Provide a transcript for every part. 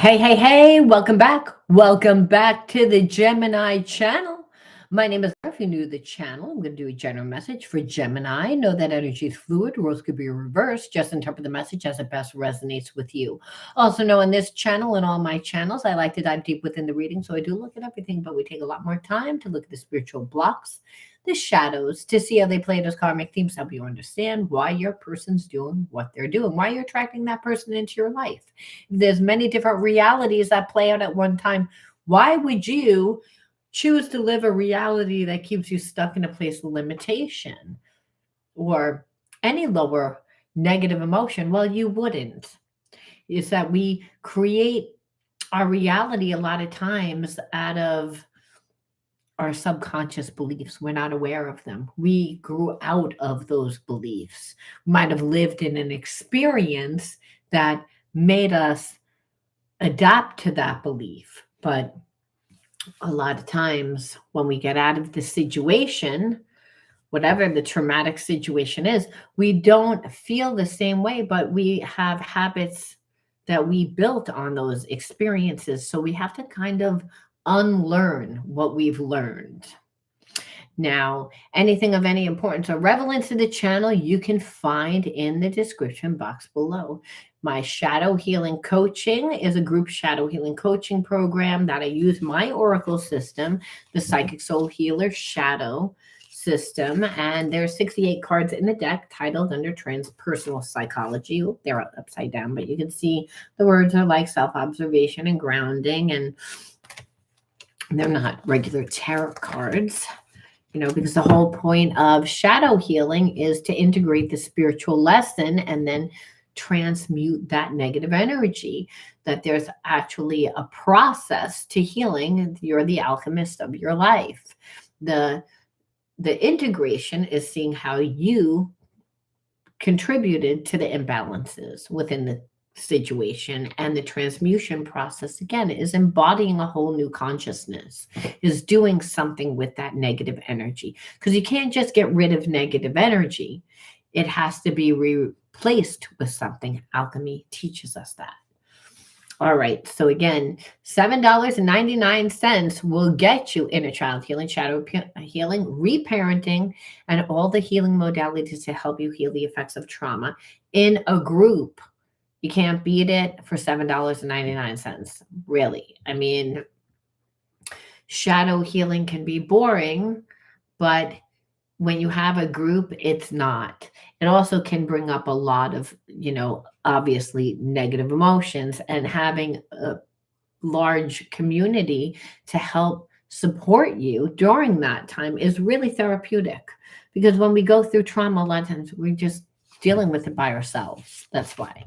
Hey, welcome back. Welcome back to the Gemini channel. My name is, if you're new to the channel, I'm going to do a general message for Gemini. Know that energy is fluid, roles could be reversed. Just interpret the message as it best resonates with you. Also know in this channel and all my channels, I like to dive deep within the reading. So I do look at everything, but we take a lot more time to look at the spiritual blocks, the shadows, to see how they play those karmic themes, help you understand why your person's doing what they're doing, why you're attracting that person into your life. There's many different realities that play out at one time. Why would you choose to live a reality that keeps you stuck in a place of limitation or any lower negative emotion? Well, you wouldn't. Is that we create our reality a lot of times out of our subconscious beliefs. We're not aware of them. We grew out of those beliefs. Might have lived in an experience that made us adapt to that belief. But a lot of times when we get out of the situation, whatever the traumatic situation is, we don't feel the same way, but we have habits that we built on those experiences. So we have to kind of unlearn what we've learned. Now, anything of any importance or relevance to the channel, you can find in the description box below. My shadow healing coaching is a group shadow healing coaching program that I use my Oracle system, the Psychic Soul Healer Shadow system. And there's 68 cards in the deck titled under Transpersonal Psychology. Oh, they're upside down, but you can see the words are like self-observation and grounding, and they're not regular tarot cards. Because the whole point of shadow healing is to integrate the spiritual lesson and then transmute that negative energy, that there's actually a process to healing. You're the alchemist of your life. The integration is seeing how you contributed to the imbalances within the situation, and the transmutation process again is embodying a whole new consciousness, is doing something with that negative energy, because you can't just get rid of negative energy. It has to be replaced with something. Alchemy teaches us that. All right, so again, $7.99 will get you inner child healing, shadow healing, reparenting, and all the healing modalities to help you heal the effects of trauma in a group. You can't beat it for $7.99, really. I mean, shadow healing can be boring, but when you have a group, it's not. It also can bring up a lot of, obviously negative emotions, and having a large community to help support you during that time is really therapeutic, because when we go through trauma, a lot of times we're just dealing with it by ourselves. That's why.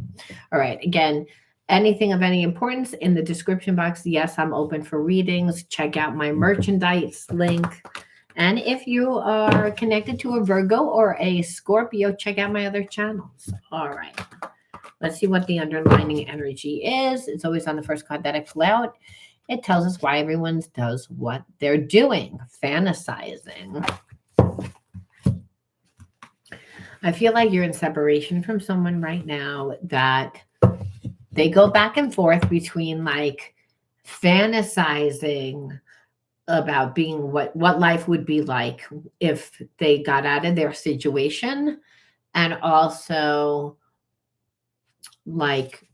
All right. Again, anything of any importance in the description box. Yes, I'm open for readings. Check out my merchandise link. And if you are connected to a Virgo or a Scorpio, check out my other channels. All right. Let's see what the underlying energy is. It's always on the first card that I pull out. It tells us why everyone does what they're doing, fantasizing. I feel like you're in separation from someone right now, that they go back and forth between like fantasizing about being what life would be like if they got out of their situation, and also like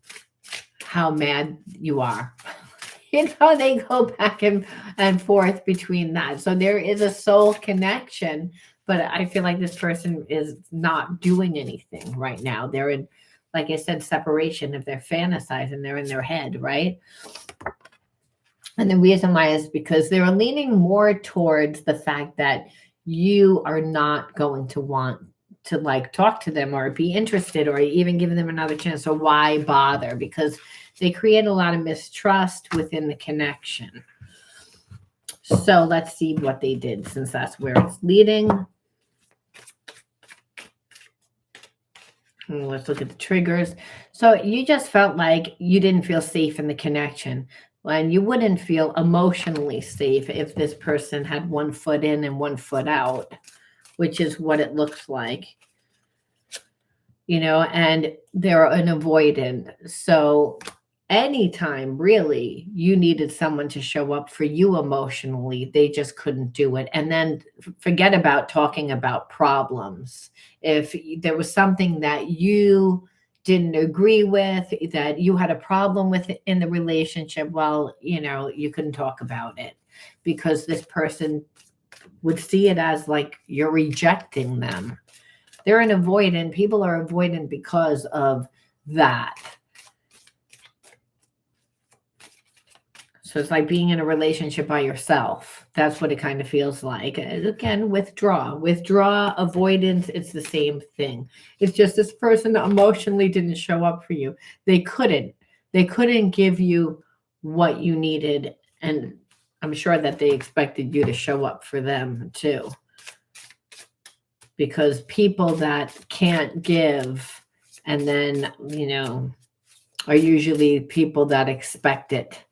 how mad you are. They go back and forth between that. So there is a soul connection, but I feel like this person is not doing anything right now. They're in, like I said, separation. If they're fantasizing, they're in their head, right? And the reason why is because they're leaning more towards the fact that you are not going to want to like talk to them or be interested or even give them another chance. So why bother? Because they create a lot of mistrust within the connection. So let's see what they did, since that's where it's leading. Let's look at the triggers. So you just felt like you didn't feel safe in the connection. And you wouldn't feel emotionally safe if this person had one foot in and one foot out, which is what it looks like. And they're an avoidant. So anytime really you needed someone to show up for you emotionally, they just couldn't do it. And then forget about talking about problems. If there was something that you didn't agree with, that you had a problem with in the relationship, well, you couldn't talk about it because this person would see it as like you're rejecting them. They're an avoidant. People are avoidant because of that. So it's like being in a relationship by yourself. That's what it kind of feels like. And again, withdraw, avoidance. It's the same thing. It's just this person emotionally didn't show up for you. They couldn't give you what you needed. And I'm sure that they expected you to show up for them too. Because people that can't give and then, are usually people that expect it.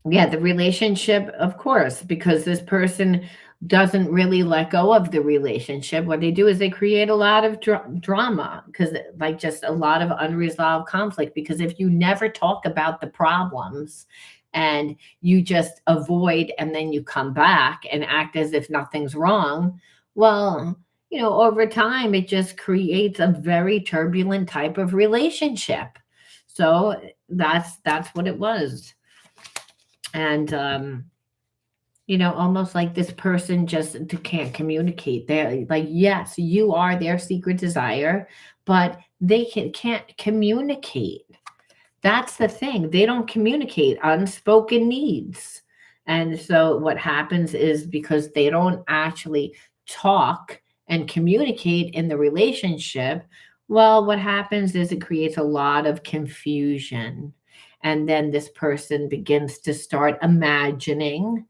Yeah, the relationship, of course, because this person doesn't really let go of the relationship. What they do is they create a lot of drama, because like just a lot of unresolved conflict. Because if you never talk about the problems and you just avoid and then you come back and act as if nothing's wrong, well, over time, it just creates a very turbulent type of relationship. So that's what it was. And almost like this person just can't communicate. They're like, yes, you are their secret desire, but they can't communicate. That's the thing. They don't communicate unspoken needs. And so what happens is, because they don't actually talk and communicate in the relationship, well, what happens is it creates a lot of confusion. And then this person begins to start imagining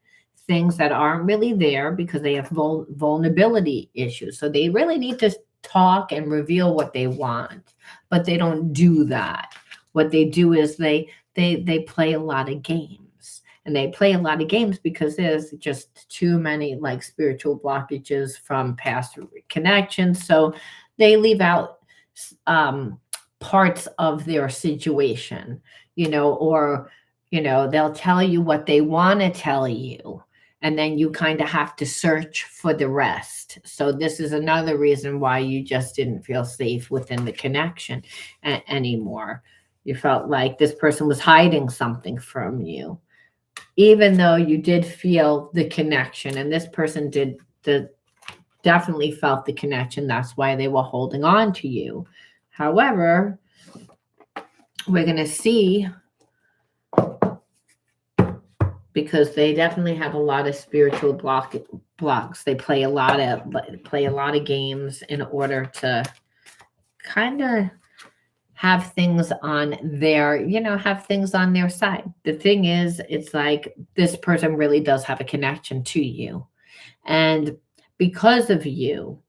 things that aren't really there because they have vulnerability issues. So they really need to talk and reveal what they want, but they don't do that. What they do is they play a lot of games. And they play a lot of games because there's just too many like spiritual blockages from past connections. So they leave out parts of their situation, or they'll tell you what they want to tell you, and then you kind of have to search for the rest. So this is another reason why you just didn't feel safe within the connection anymore. You felt like this person was hiding something from you, even though you did feel the connection, and this person definitely felt the connection. That's why they were holding on to you. However, we're going to see, because they definitely have a lot of spiritual blocks. They play a lot of games in order to kind of have things on their, have things on their side. The thing is, it's like this person really does have a connection to you. And because of you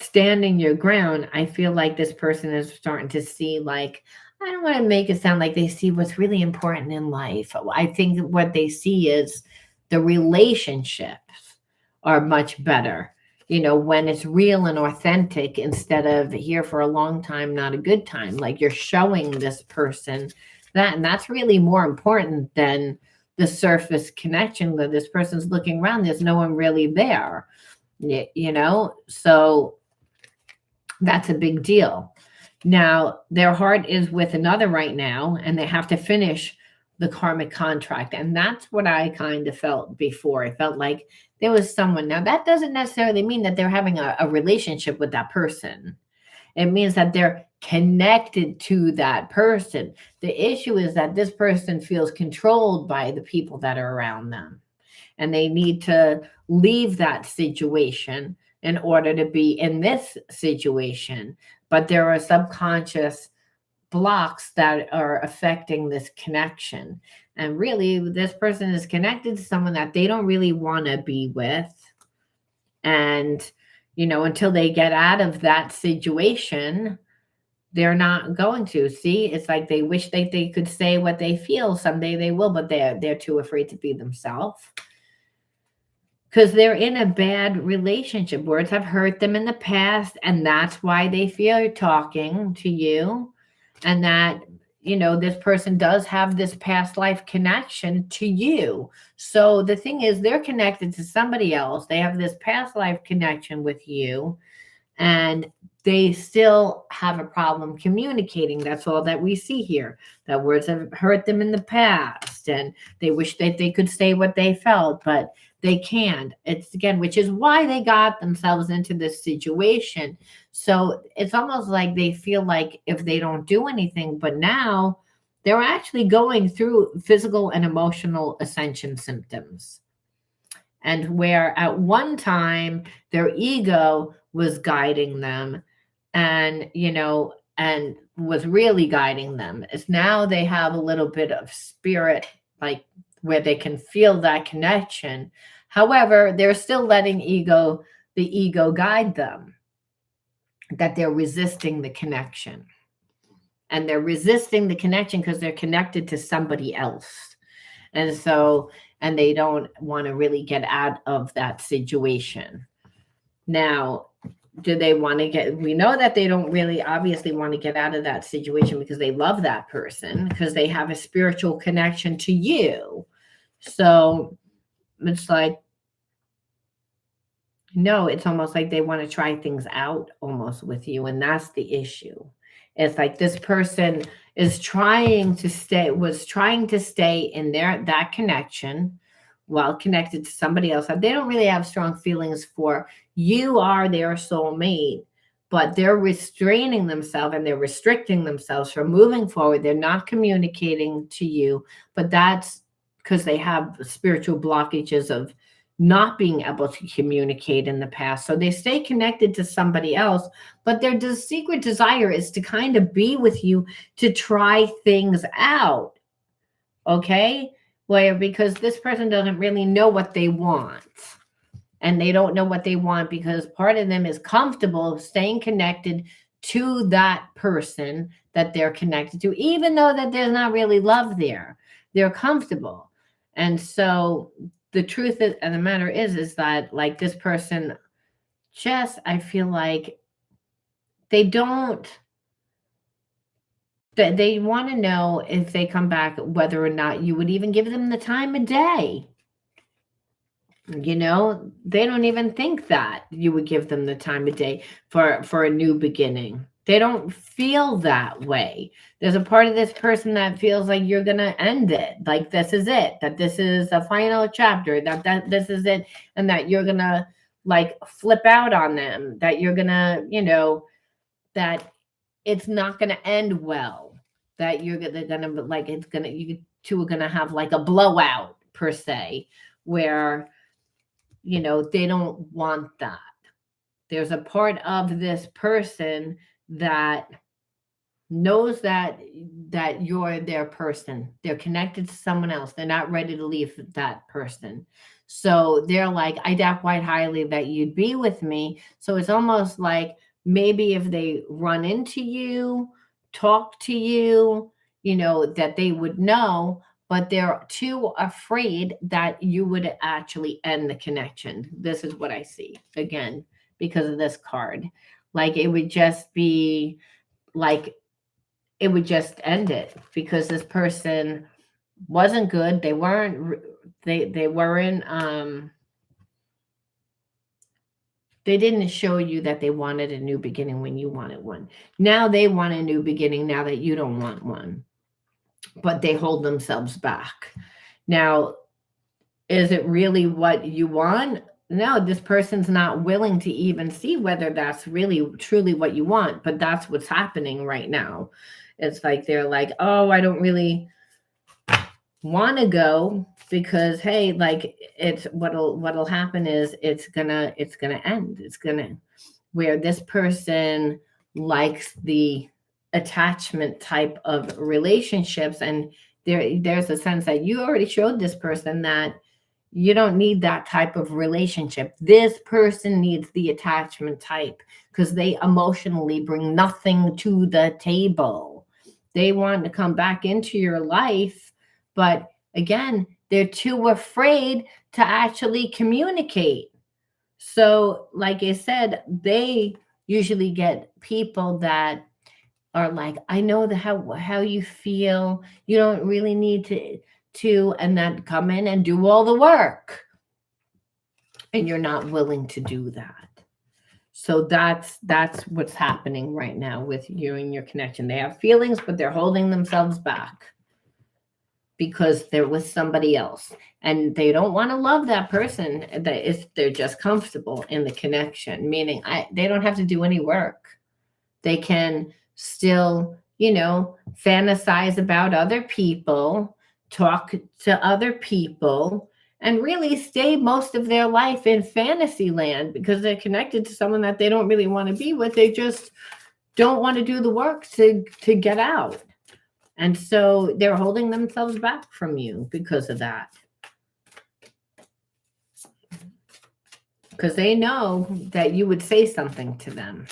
standing your ground, I feel like this person is starting to see, like, I don't want to make it sound like they see what's really important in life. I think what they see is the relationships are much better, when it's real and authentic, instead of here for a long time, not a good time. Like, you're showing this person that, and that's really more important than the surface connection that this person's looking around. There's no one really there, so that's a big deal. Now, their heart is with another right now, and they have to finish the karmic contract. And that's what I kind of felt before. I felt like there was someone. Now, that doesn't necessarily mean that they're having a relationship with that person. It means that they're connected to that person. The issue is that this person feels controlled by the people that are around them, and they need to leave that situation in order to be in this situation. But there are subconscious blocks that are affecting this connection. And really, this person is connected to someone that they don't really want to be with. And, until they get out of that situation, they're not going to. See, it's like they wish they could say what they feel. Someday they will, but they're too afraid to be themselves. Because they're in a bad relationship. Words have hurt them in the past, and that's why they fear talking to you. And that, this person does have this past life connection to you. So the thing is, they're connected to somebody else. They have this past life connection with you, and they still have a problem communicating. That's all that we see here. That words have hurt them in the past, and they wish that they could say what they felt, but they can't. It's again, which is why they got themselves into this situation. So it's almost like they feel like if they don't do anything, but now they're actually going through physical and emotional ascension symptoms. And where at one time their ego was guiding them, and and was really guiding them, is now they have a little bit of spirit, like where they can feel that connection. However, they're still letting the ego guide them, that they're resisting the connection. And they're resisting the connection because they're connected to somebody else. And so, and they don't want to really get out of that situation. Now, do they want to get, we know that they don't really obviously want to get out of that situation because they love that person, because they have a spiritual connection to you. So it's like, no, it's almost like they want to try things out almost with you. And that's the issue. It's like this person is was trying to stay in that connection while connected to somebody else. They don't really have strong feelings for you, are their soulmate, but they're restraining themselves and they're restricting themselves from moving forward. They're not communicating to you, but that's because they have spiritual blockages of not being able to communicate in the past. So they stay connected to somebody else, but their secret desire is to kind of be with you, to try things out. Okay? Where because this person doesn't really know what they want. And they don't know what they want because part of them is comfortable staying connected to that person that they're connected to, even though that there's not really love there. They're comfortable. And so the truth of the matter is that like this person just, I feel like they don't, they want to know if they come back, whether or not you would even give them the time of day. They don't even think that you would give them the time of day for a new beginning. They don't feel that way. There's a part of this person that feels like you're going to end it. Like this is it, that this is the final chapter, that this is it. And that you're going to like flip out on them, that you're going to, that it's not going to end well, that they're going to like, you two are going to have like a blowout per se, where, they don't want that. There's a part of this person that knows that you're their person. They're connected to someone else. They're not ready to leave that person. So they're like, I doubt quite highly that you'd be with me. So it's almost like maybe if they run into you, talk to you, that they would know, but they're too afraid that you would actually end the connection. This is what I see again because of this card. Like it would just be like, it would just end it because this person wasn't good. They weren't, they weren't, they didn't show you that they wanted a new beginning when you wanted one. Now they want a new beginning now that you don't want one, but they hold themselves back. Now, is it really what you want? No, this person's not willing to even see whether that's really truly what you want, but that's what's happening right now. It's like they're like, oh, I don't really want to go because hey, like it's what'll happen is it's gonna end. It's gonna, where this person likes the attachment type of relationships, and there's a sense that you already showed this person that you don't need that type of relationship. This person needs the attachment type because they emotionally bring nothing to the table. They want to come back into your life, but again, they're too afraid to actually communicate. So, like I said, they usually get people that are like, I know the how you feel. You don't really need to, and then come in and do all the work. And you're not willing to do that. So that's what's happening right now with you and your connection. They have feelings, but they're holding themselves back because they're with somebody else, and they don't want to love that person. That if they're just comfortable in the connection, meaning they don't have to do any work. They can still, fantasize about other people, talk to other people, and really stay most of their life in fantasy land because they're connected to someone that they don't really want to be with. They just don't want to do the work to get out. And so they're holding themselves back from you because of that. Because they know that you would say something to them,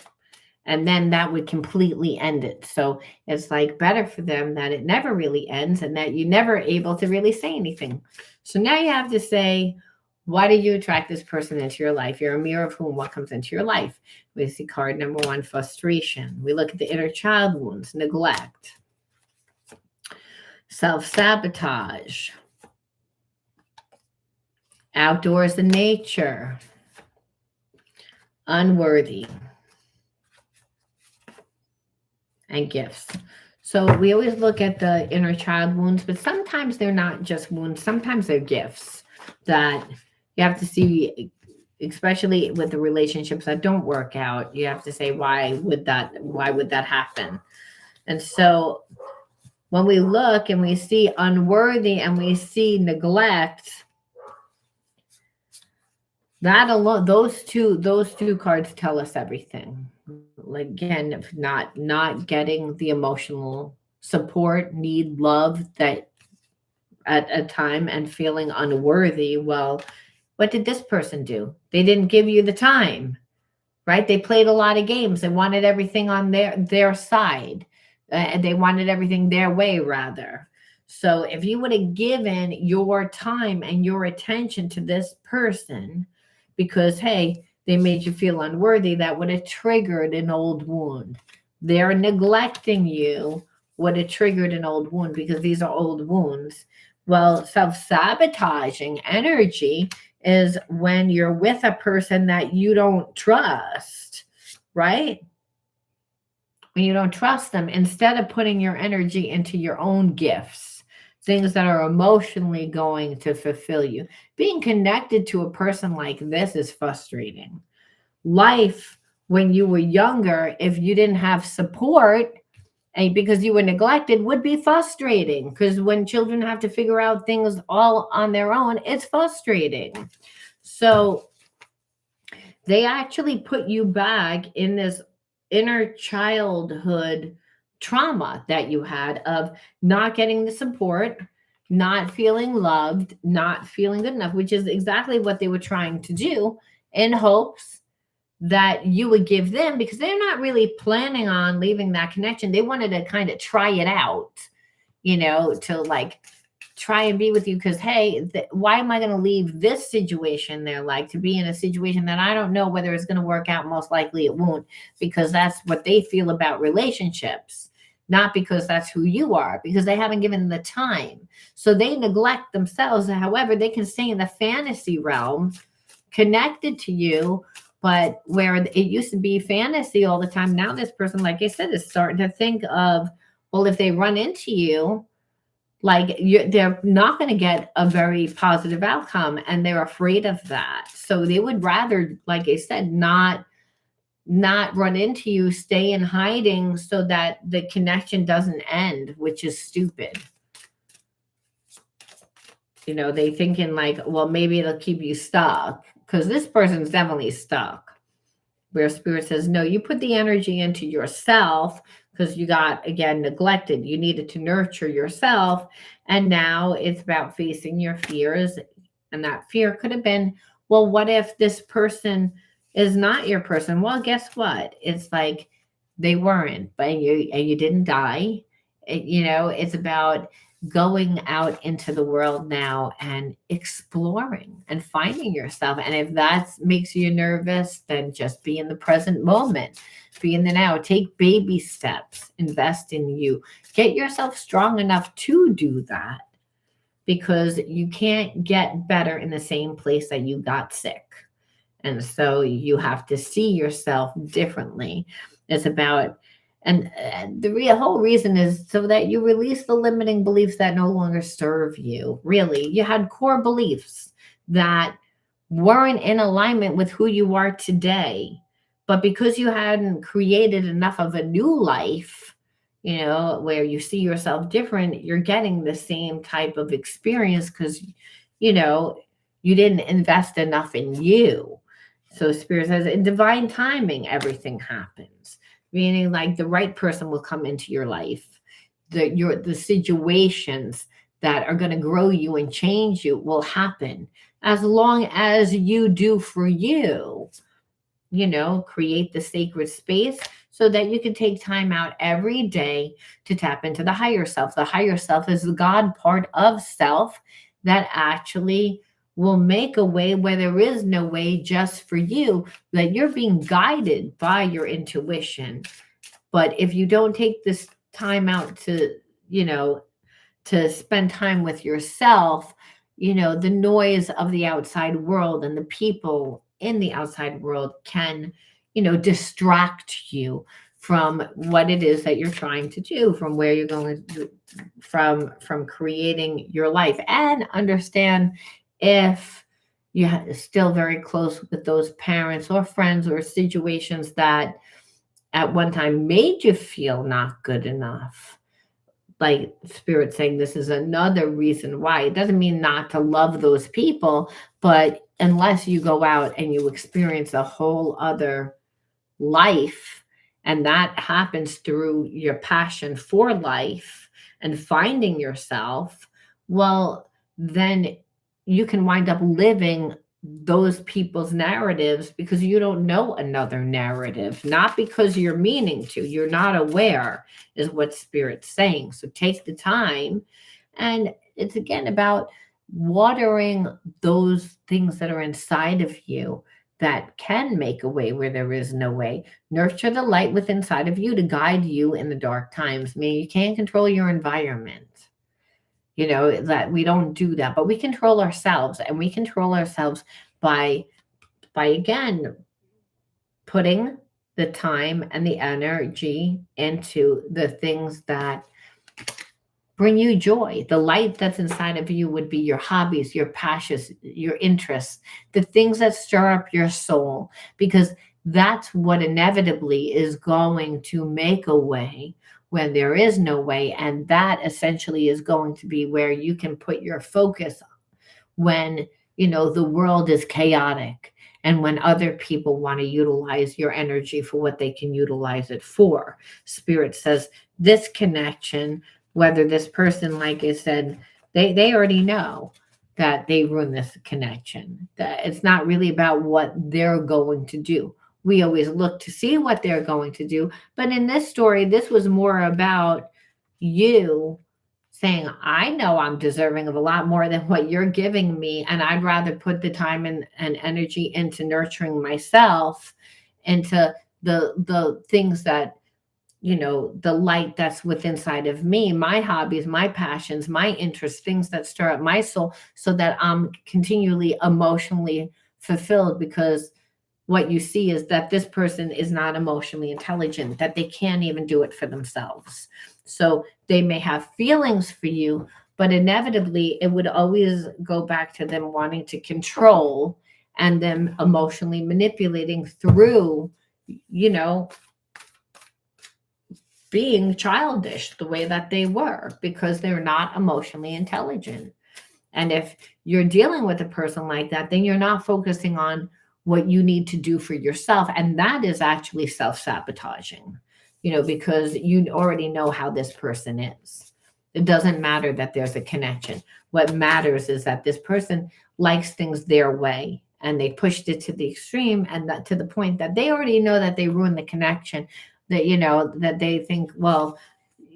and then that would completely end it. So it's like better for them that it never really ends and that you're never able to really say anything. So now you have to say, why did you attract this person into your life? You're a mirror of whom what comes into your life. We see card number 1, frustration. We look at the inner child wounds, neglect, self-sabotage, outdoors and nature, unworthy, and gifts. So we always look at the inner child wounds, but sometimes they're not just wounds. Sometimes they're gifts that you have to see, especially with the relationships that don't work out. You have to say, why would that happen? And so when we look and we see unworthy and we see neglect, that alone, those two cards tell us everything. Like, again, not getting the emotional support, need love that at a time, and feeling unworthy. Well, what did this person do? They didn't give you the time, right? They played a lot of games. They wanted everything on their side. And they wanted everything their way, rather. So if you would have given your time and your attention to this person because, hey, they made you feel unworthy, that would have triggered an old wound. They're neglecting you would have triggered an old wound because these are old wounds. Well, self-sabotaging energy is when you're with a person that you don't trust, right? When you don't trust them, instead of putting your energy into your own gifts, things that are emotionally going to fulfill you. Being connected to a person like this is frustrating. Life, when you were younger, if you didn't have support and because you were neglected, would be frustrating. Because when children have to figure out things all on their own, it's frustrating. So they actually put you back in this inner childhood trauma that you had of not getting the support, not feeling loved, not feeling good enough, which is exactly what they were trying to do in hopes that you would give them, because they're not really planning on leaving that connection. They wanted to kind of try it out, to like try and be with you because, hey, why am I going to leave this situation there, like to be in a situation that I don't know whether it's going to work out? Most likely it won't, because that's what they feel about relationships, not because that's who you are, because they haven't given the time. So they neglect themselves. However, they can stay in the fantasy realm connected to you, but where it used to be fantasy all the time, now this person, like I said, is starting to think of, well, if they run into you, like they're not going to get a very positive outcome, and they're afraid of that. So they would rather, like I said, not run into you, stay in hiding so that the connection doesn't end, which is stupid. They thinking like, well, maybe it'll keep you stuck, because this person's definitely stuck. Where Spirit says, no, you put the energy into yourself because you got, again, neglected. You needed to nurture yourself. And now it's about facing your fears. And that fear could have been, well, what if this person is not your person? Well, guess what? It's like they weren't, but you didn't die. It's about going out into the world now and exploring and finding yourself. And if that makes you nervous, then just be in the present moment. Be in the now. Take baby steps. Invest in you. Get yourself strong enough to do that, because you can't get better in the same place that you got sick. And so you have to see yourself differently. It's about, and the whole reason is so that you release the limiting beliefs that no longer serve you. Really, you had core beliefs that weren't in alignment with who you are today. But because you hadn't created enough of a new life, where you see yourself different, you're getting the same type of experience because, you know, you didn't invest enough in you. So Spirit says in divine timing, everything happens, meaning like the right person will come into your life. The situations that are going to grow you and change you will happen as long as you do for you. Create the sacred space so that you can take time out every day to tap into the higher self. The higher self is the God part of self that actually will make a way where there is no way just for you, that you're being guided by your intuition. But if you don't take this time out to spend time with yourself, the noise of the outside world and the people in the outside world can, distract you from what it is that you're trying to do, from where you're going to, from creating your life. And understand if you're still very close with those parents or friends or situations that at one time made you feel not good enough, like Spirit saying this is another reason why. It doesn't mean not to love those people, but unless you go out and you experience a whole other life, and that happens through your passion for life and finding yourself, well, then you can wind up living those people's narratives because you don't know another narrative, not because you're meaning to, you're not aware, is what Spirit's saying. So take the time, and it's again about watering those things that are inside of you that can make a way where there is no way. Nurture the light within inside of you to guide you in the dark times. I mean, you can't control your environment, that we don't do that, but we control ourselves, and we control ourselves by again putting the time and the energy into the things that bring you joy. The light that's inside of you would be your hobbies, your passions, your interests, the things that stir up your soul, because that's what inevitably is going to make a way when there is no way. And that essentially is going to be where you can put your focus when, the world is chaotic, and when other people want to utilize your energy for what they can utilize it for. Spirit says this connection, whether this person, like I said, they already know that they ruin this connection, that it's not really about what they're going to do. We always look to see what they're going to do, but in this story, this was more about you saying, I know I'm deserving of a lot more than what you're giving me, and I'd rather put the time and energy into nurturing myself, into the things that, the light that's within inside of me, my hobbies, my passions, my interests, things that stir up my soul, so that I'm continually emotionally fulfilled. Because what you see is that this person is not emotionally intelligent, that they can't even do it for themselves. So they may have feelings for you, but inevitably it would always go back to them wanting to control and them emotionally manipulating through, being childish the way that they were, because they're not emotionally intelligent. And if you're dealing with a person like that, then you're not focusing on what you need to do for yourself. And that is actually self-sabotaging, because you already know how this person is. It doesn't matter that there's a connection. What matters is that this person likes things their way, and they pushed it to the extreme, and that to the point that they already know that they ruined the connection, that, that they think, well,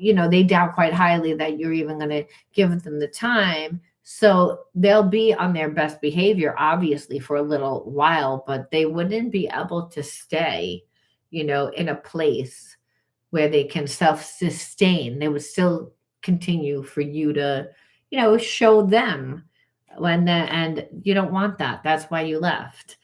they doubt quite highly that you're even going to give them the time. So they'll be on their best behavior, obviously, for a little while, but they wouldn't be able to stay, in a place where they can self-sustain. They would still continue for you to, show them and you don't want that. That's why you left.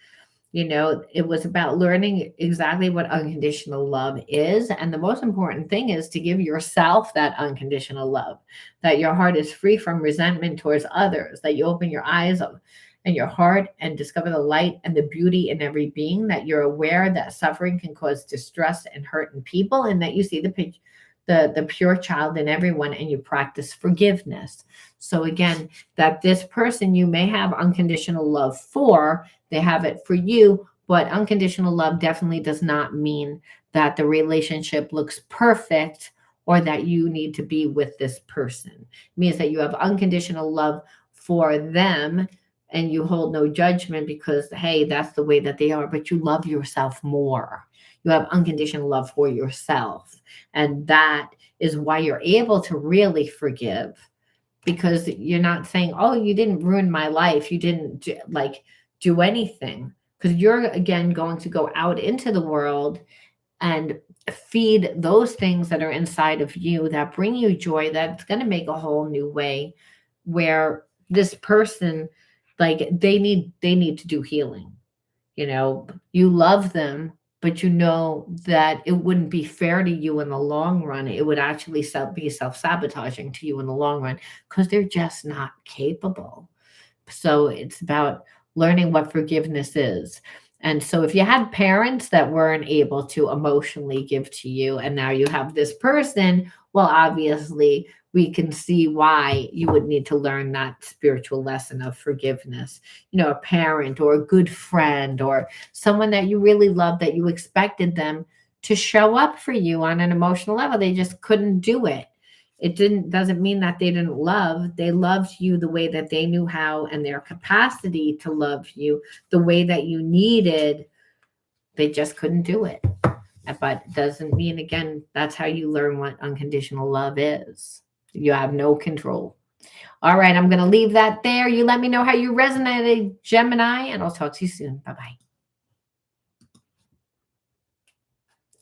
It was about learning exactly what unconditional love is. And the most important thing is to give yourself that unconditional love, that your heart is free from resentment towards others, that you open your eyes up and your heart and discover the light and the beauty in every being, that you're aware that suffering can cause distress and hurt in people, and that you see the pure child in everyone, and you practice forgiveness. So again, that this person you may have unconditional love for, they have it for you, but unconditional love definitely does not mean that the relationship looks perfect or that you need to be with this person. It means that you have unconditional love for them and you hold no judgment because, hey, that's the way that they are, but you love yourself more. You have unconditional love for yourself. And that is why you're able to really forgive, because you're not saying, oh, you didn't ruin my life. You didn't do anything, because you're again going to go out into the world and feed those things that are inside of you that bring you joy, that's going to make a whole new way, where this person, they need to do healing. You love them, but you know that it wouldn't be fair to you in the long run. It would actually be self-sabotaging to you in the long run, because they're just not capable. So it's about learning what forgiveness is. And so if you had parents that weren't able to emotionally give to you, and now you have this person, well, obviously we can see why you would need to learn that spiritual lesson of forgiveness. A parent or a good friend or someone that you really love, that you expected them to show up for you on an emotional level. They just couldn't do it. Doesn't mean that they didn't love. They loved you the way that they knew how, and their capacity to love you the way that you needed. They just couldn't do it. But it doesn't mean, again, that's how you learn what unconditional love is. You have no control. All right, I'm going to leave that there. You let me know how you resonated, Gemini, and I'll talk to you soon. Bye-bye.